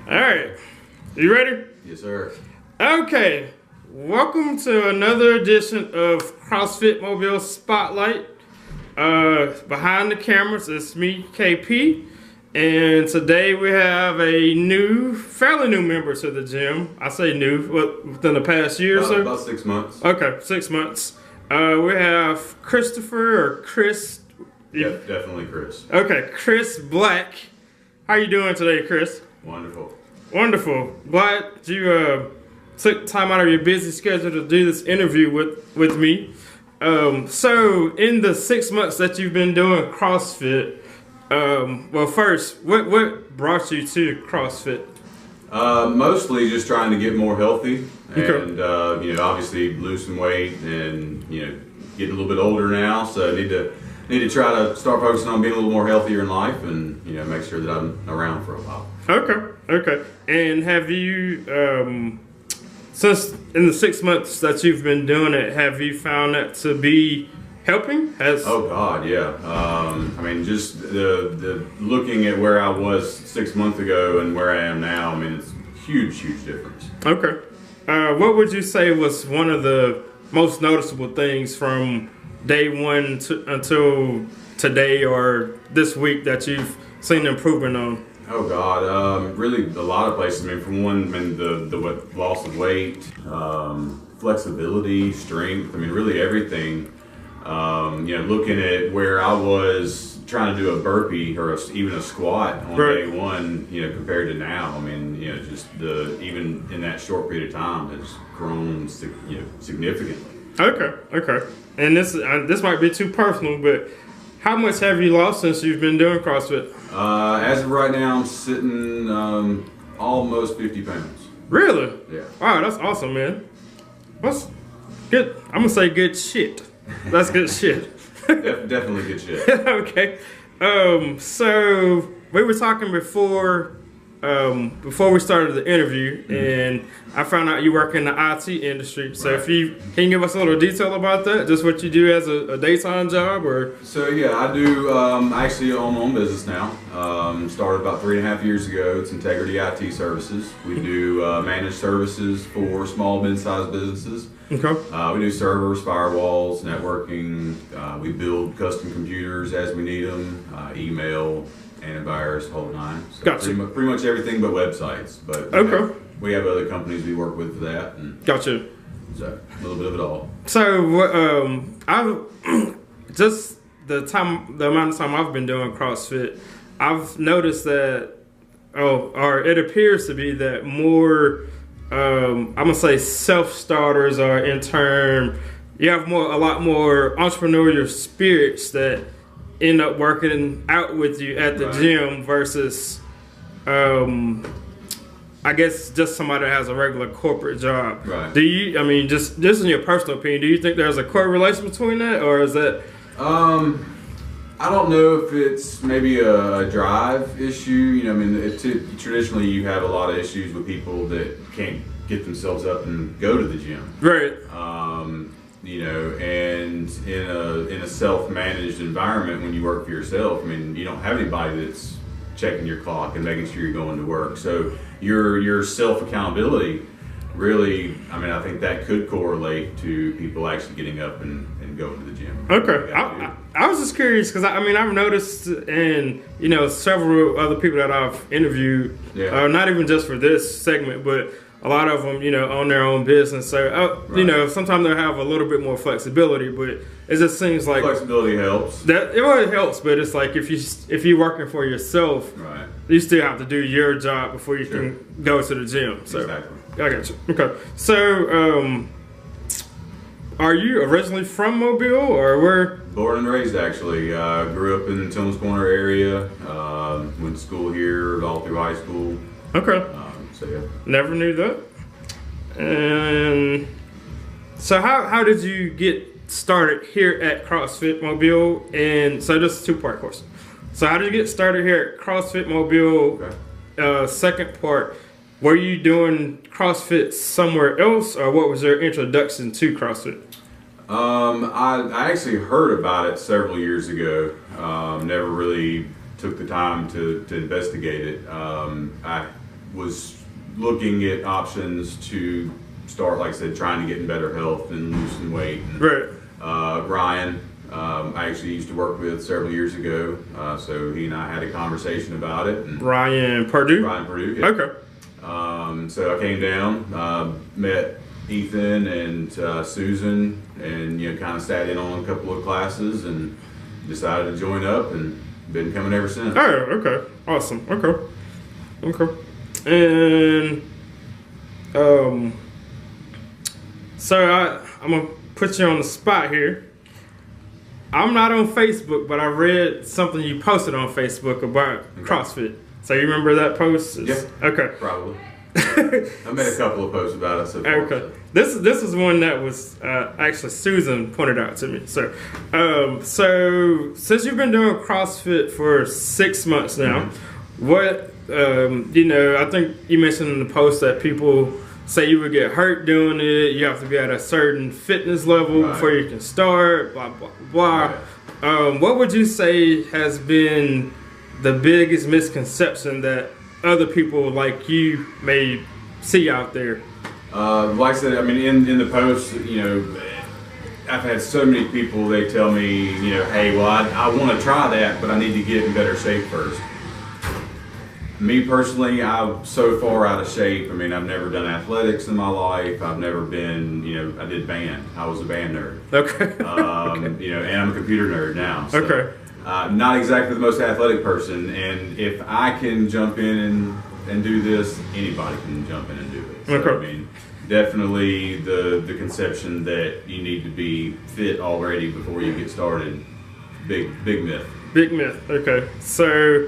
All right, you ready? Yes, sir. Okay, welcome to another edition of CrossFit Mobile Spotlight. Behind the cameras, it's me, KP, and today we have a fairly new member to the gym. I say new, within the past year or so? About 6 months. Okay, 6 months. We have Christopher or Chris. Definitely Chris. Okay, Chris Black. How you doing today, Chris? Wonderful. Wonderful. Glad you took time out of your busy schedule to do this interview with me. So in the 6 months that you've been doing CrossFit, well, first, what brought you to CrossFit? Mostly just trying to get more healthy and, Okay. obviously lose some weight and, getting a little bit older now. So I need to try to start focusing on being a little more healthier in life and, make sure that I'm around for a while. Okay. And have you, since in the 6 months that you've been doing it, have you found that to be helping? Oh God, yeah. Just the looking at where I was 6 months ago and where I am now, it's huge difference. Okay. What would you say was one of the most noticeable things from day one until today or this week that you've seen improvement on? Oh God, really a lot of places. For one, the loss of weight, flexibility, strength. Really everything. Looking at where I was trying to do a burpee or even a squat on day one, compared to now. Even in that short period of time has grown, significantly. Okay. And this might be too personal, but how much have you lost since you've been doing CrossFit? As of right now, I'm sitting almost 50 pounds. Really? Yeah. Wow, that's awesome, man. That's good. I'm gonna say good shit. That's good shit. Definitely good shit. Okay. So we were talking before we started the interview, and I found out you work in the IT industry. So Right. if you can give us a little detail about that, just what you do as a daytime job, or So yeah, I do. I actually own my own business now. Started about 3.5 years ago. It's Integrity IT Services. We do managed services for small, mid-sized businesses. okay, We do servers, firewalls, networking. We build custom computers as we need them. Email, antivirus, whole nine. So Gotcha. pretty much everything but websites. But we have other companies we work with for that. And gotcha. so a little bit of it all. So I just the amount of time I've been doing CrossFit, I've noticed that, or it appears to be that more, I'm gonna say self-starters are in turn, you have a lot more entrepreneurial spirits that end up working out with you at the gym versus, I guess, just somebody that has a regular corporate job. Right. Do you, just in your personal opinion, do you think there's a correlation between that, or is that? I don't know if it's maybe a drive issue. Traditionally you have a lot of issues with people that can't get themselves up and go to the gym. Right. And in a self-managed environment, when you work for yourself, you don't have anybody that's checking your clock and making sure you're going to work. So your self-accountability really, I think that could correlate to people actually getting up and going to the gym. Okay. I was just curious because I've noticed, and several other people that I've interviewed, not even just for this segment, but a lot of them, own their own business. So, sometimes they'll have a little bit more flexibility, but it just seems like flexibility helps. It helps, but it's like if you're working for yourself, right, you still have to do your job before you can go to the gym. So exactly. I got you. Okay. So, are you originally from Mobile, or where? Born and raised, actually. Grew up in the Tillman's Corner area. Went to school here all through high school. Okay. So yeah. Never knew that. And so how did you get started here at CrossFit Mobile? And so this is a two-part question. So how did you get started here at CrossFit Mobile? Okay. Second part, were you doing CrossFit somewhere else, or what was your introduction to CrossFit? I actually heard about it several years ago. Never really took the time to investigate it. I was looking at options to start, like I said, trying to get in better health and lose some weight. And, Right. Ryan, I actually used to work with several years ago, so he and I had a conversation about it. And Ryan Purdue? Ryan Purdue, yeah. Okay. So I came down, met Ethan and Susan, and kind of sat in on a couple of classes and decided to join up, and been coming ever since. Oh, okay. Awesome. Okay. And so I'm gonna put you on the spot here. I'm not on Facebook, but I read something you posted on Facebook about CrossFit. So you remember that post? Yeah. Okay. Probably. I made a couple of posts about it so far. Okay. This is one that was actually Susan pointed out to me. So since you've been doing CrossFit for 6 months now, what I think you mentioned in the post that people say you would get hurt doing it. You have to be at a certain fitness level before you can start. Blah blah blah. Right. What would you say has been the biggest misconception that other people like you may see out there? Like I said, I mean, in the post, I've had so many people, they tell me, hey, well, I want to try that, but I need to get in better shape first. Me personally, I'm so far out of shape. I mean, I've never done athletics in my life. I've never been, I did band. I was a band nerd. Okay. And I'm a computer nerd now. So, okay. Not exactly the most athletic person, and if I can jump in and do this, anybody can jump in and do it. So, okay. I mean, definitely the conception that you need to be fit already before you get started, big myth. Big myth. Okay. So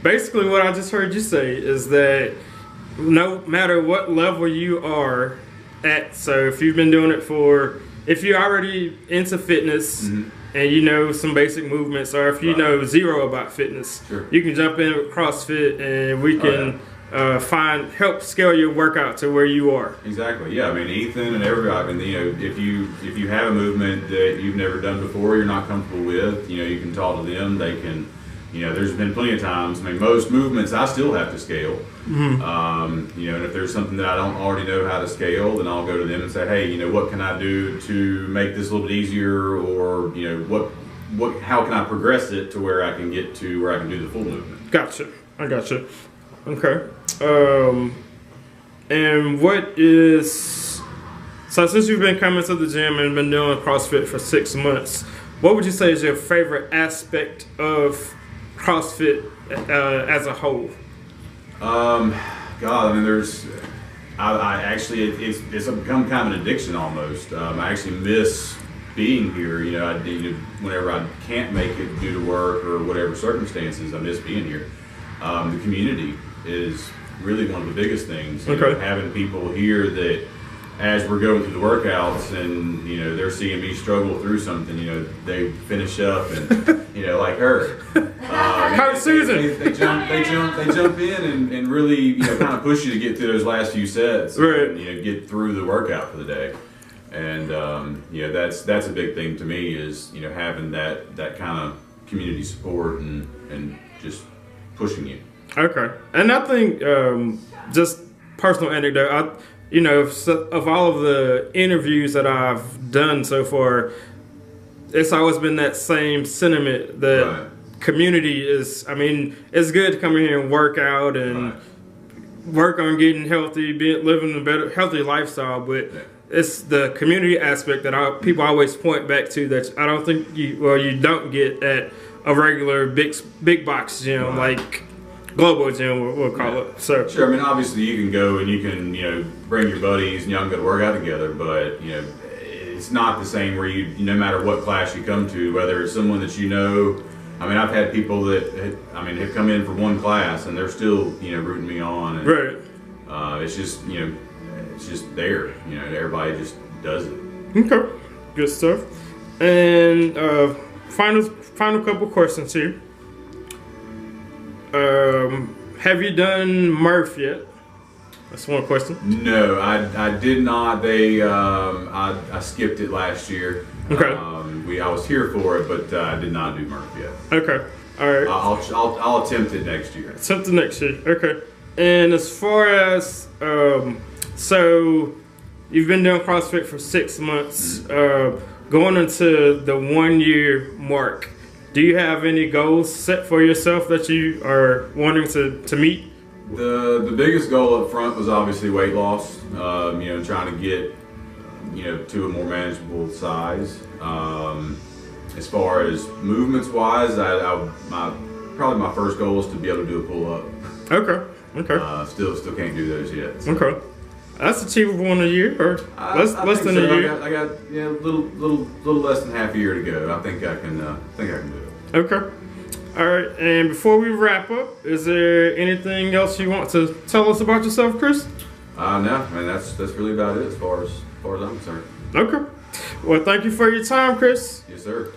basically what I just heard you say is that no matter what level you are at, so if you've been doing it if you're already into fitness, and you know some basic movements, or if you know zero about fitness, you can jump in with CrossFit and we can help scale your workout to where you are. Exactly. Yeah. I mean, Ethan and everybody. I mean, if you have a movement that you've never done before, you're not comfortable with, you can talk to them. They can. There's been plenty of times. I mean, most movements I still have to scale. And if there's something that I don't already know how to scale, then I'll go to them and say, hey, what can I do to make this a little bit easier, or how can I progress it to where I can get to where I can do the full movement. Gotcha. I gotcha. Okay. And what is since you've been coming to the gym and been doing CrossFit for 6 months, what would you say is your favorite aspect of CrossFit as a whole? God, I mean, I actually, it's become kind of an addiction almost. I actually miss being here. Whenever I can't make it due to work or whatever circumstances, I miss being here. The community is really one of the biggest things. Having people here that, as we're going through the workouts and they're seeing me struggle through something, they finish up and like her. Susan. They jump in and really kind of push you to get through those last few sets. Right. And, get through the workout for the day. And that's a big thing to me is having that kind of community support and just pushing you. Okay. And I think just personal anecdote. Of all of the interviews that I've done so far, it's always been that same sentiment that community is. I mean, it's good to come in here and work out and work on getting healthy, living a better, healthy lifestyle, but it's the community aspect that people always point back to that I don't think you don't get at a regular big box gym like Global Gym, we'll call it. So sure. I mean, obviously you can go and you can bring your buddies and y'all can go to work out together, but it's not the same where no matter what class you come to, whether it's someone that I mean, I've had people that have come in for one class and they're still rooting me on. And, it's just there. Everybody just does it. Okay, good stuff. And final couple questions here. Have you done Murph yet? That's one question. No, I did not. I skipped it last year. Okay. I was here for it, but I did not do Murph yet. Okay. All right. I'll attempt it next year. Attempt it next year. Okay. And as far as so you've been doing CrossFit for 6 months, going into the 1 year mark. Do you have any goals set for yourself that you are wanting to meet? The biggest goal up front was obviously weight loss. Trying to get to a more manageable size. As far as movements wise, probably my first goal is to be able to do a pull up. Okay. Still can't do those yet. So. Okay. That's achievable in a year, or less than a year. I got a little less than half a year to go. I think I can do it. Okay. All right. And before we wrap up, is there anything else you want to tell us about yourself, Chris? No, I mean that's really about it as far as I'm concerned. Okay. Well, thank you for your time, Chris. Yes, sir.